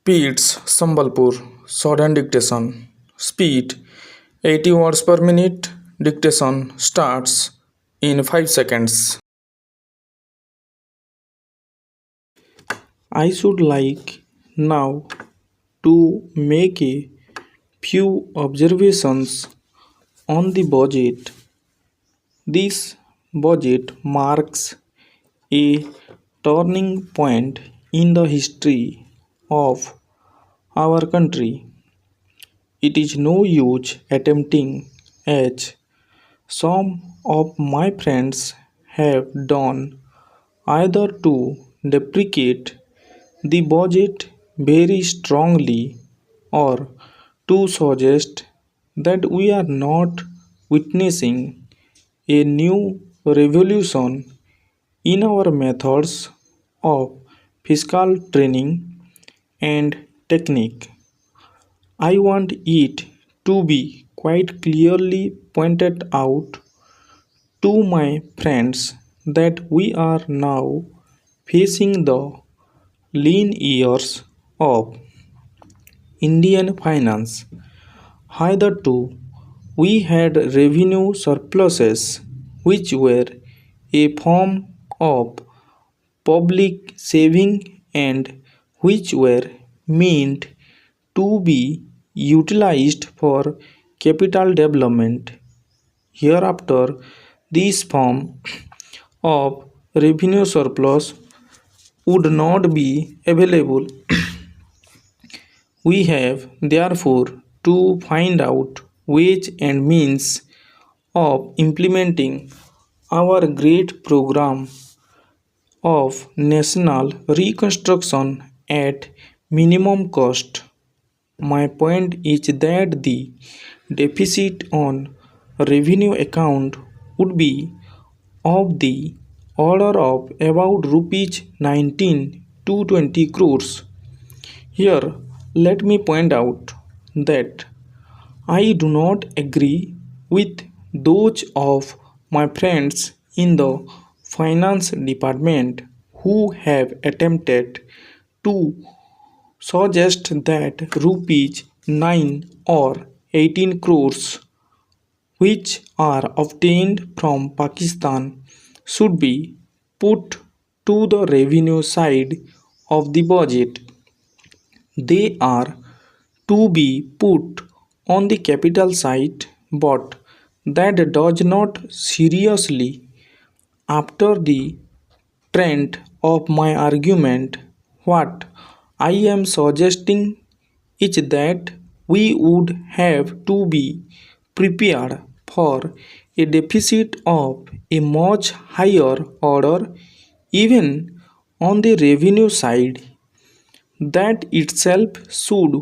PITS Sambalpur Shorthand Dictation. Speed 80 words per minute. Dictation starts in 5 seconds. I should like now to make a few observations on the budget. This budget marks a turning point in the history of our country. It is no use attempting, as some of my friends have done, either to deprecate the budget very strongly or to suggest that we are not witnessing a new revolution in our methods of fiscal training and technique. I want it to be quite clearly pointed out to my friends that we are now facing the lean years of Indian finance. Hitherto, we had revenue surpluses, which were a form of public saving and which were meant to be utilized for capital development. Hereafter, this form of revenue surplus would not be available. We have therefore to find out ways and means of implementing our great program of national reconstruction at minimum cost. My point is that the deficit on revenue account would be of the order of about rupees 19 to 20 crores. Here, let me point out that I do not agree with those of my friends in the finance department who have attempted to suggest that rupees 9 or 18 crores which are obtained from Pakistan should be put to the revenue side of the budget. They are to be put on the capital side, but that does not seriously after the trend of my argument. What I am suggesting is that we would have to be prepared for a deficit of a much higher order even on the revenue side. That itself should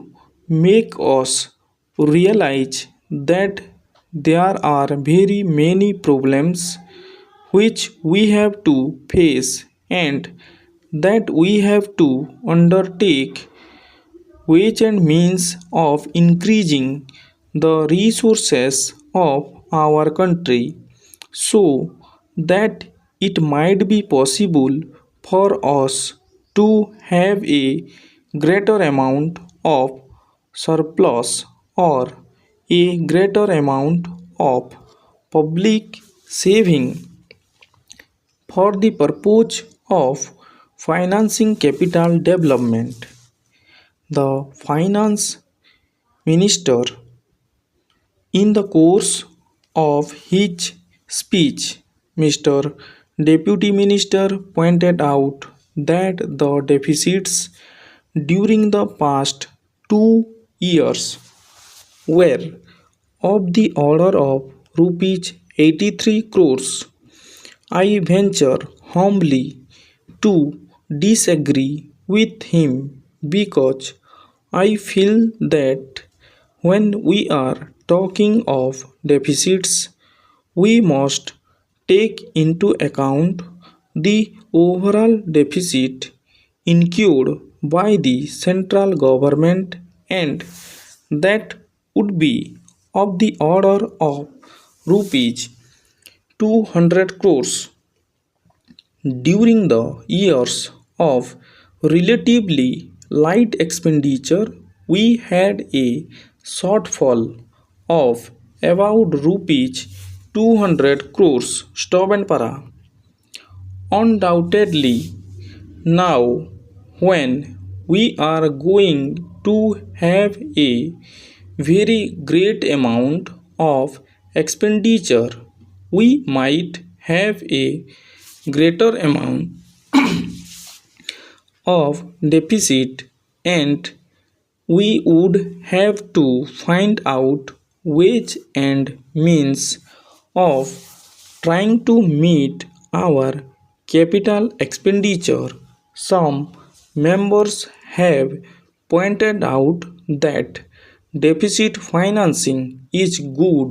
make us realize that there are very many problems which we have to face and that we have to undertake ways and means of increasing the resources of our country so that it might be possible for us to have a greater amount of surplus or a greater amount of public saving for the purpose of financing capital development. The finance minister, in the course of his speech, Mr. Deputy Minister pointed out that the deficits during the past 2 years were of the order of rupees 83 crores. I venture humbly to disagree with him because I feel that when we are talking of deficits, we must take into account the overall deficit incurred by the central government and that would be of the order of rupees 200 crores. During the years of relatively light expenditure, we had a shortfall of about rupees 200 crores. Stop and para. Undoubtedly, now when we are going to have a very great amount of expenditure, we might have a greater amount of deficit, and we would have to find out ways and means of trying to meet our capital expenditure. Some members have pointed out that deficit financing is good.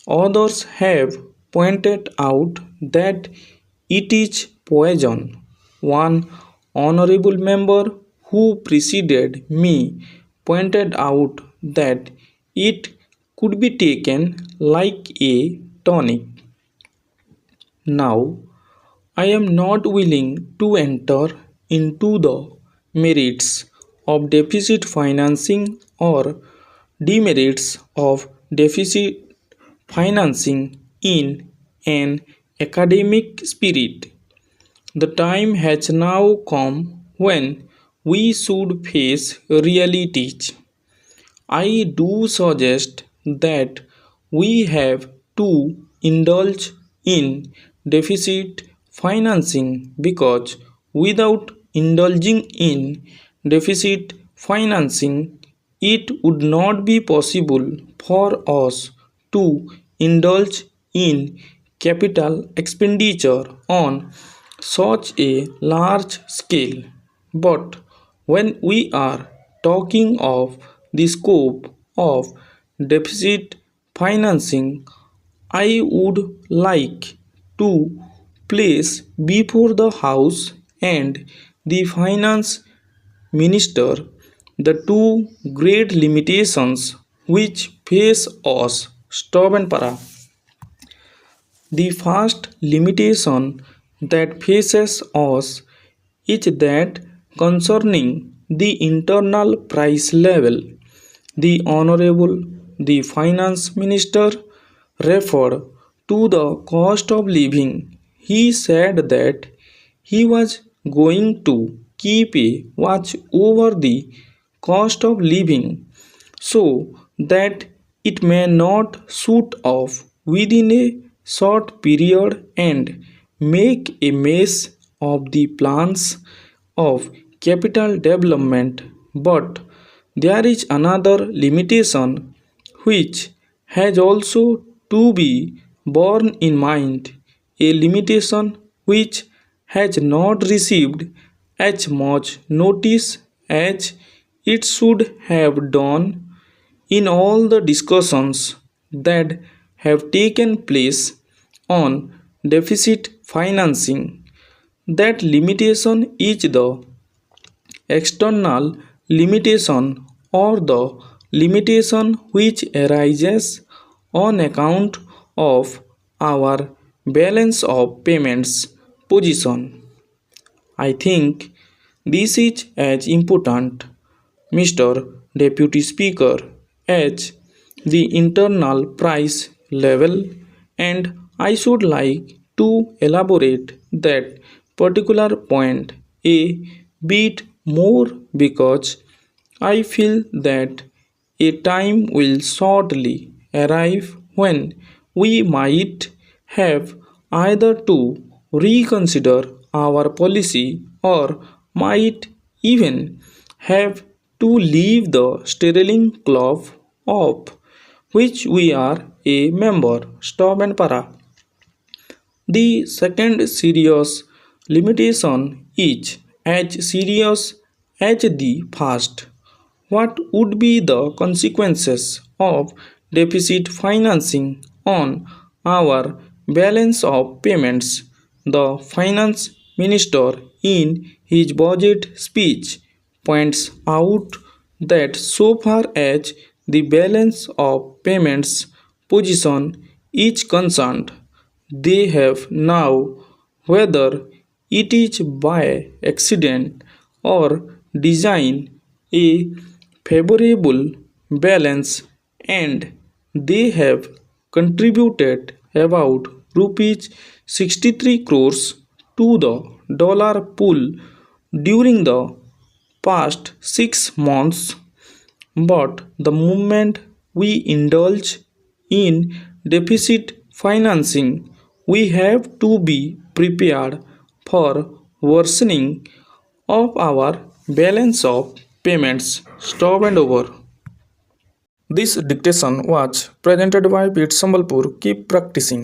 Others have pointed out that it is poison. One honorable member who preceded me pointed out that it could be taken like a tonic. Now, I am not willing to enter into the merits of deficit financing or demerits of deficit financing in an academic spirit. The time has now come when we should face realities. I do suggest that we have to indulge in deficit financing because without indulging in deficit financing, it would not be possible for us to indulge in capital expenditure on such a large scale. But when we are talking of the scope of deficit financing, I would like to place before the House and the Finance Minister the two great limitations which face us. Stop and para. The first limitation that faces us is that concerning the internal price level. The Honorable the Finance Minister referred to the cost of living. He said that he was going to keep a watch over the cost of living so that it may not shoot off within a short period and make a mess of the plans of capital development. But there is another limitation which has also to be borne in mind, a limitation which has not received as much notice as it should have done in all the discussions that have taken place on deficit financing. That limitation is the external limitation or the limitation which arises on account of our balance of payments position. I think this is as important, Mr. Deputy Speaker, as the internal price level, and I should like to elaborate that particular point a bit more because I feel that a time will shortly arrive when we might have either to reconsider our policy or might even have to leave the sterling club of which we are a member. Stop and para. The second serious limitation is as serious as the first. What would be the consequences of deficit financing on our balance of payments? The finance minister, in his budget speech, points out that so far as the balance of payments position is concerned, they have now, whether it is by accident or design a favorable balance, and they have contributed about rupees 63 crores to the dollar pool during the past 6 months. But the moment we indulge in deficit financing, we have to be prepared for worsening of our balance of payments. Stop and over. This dictation was presented by PITS Sambalpur. Keep practicing.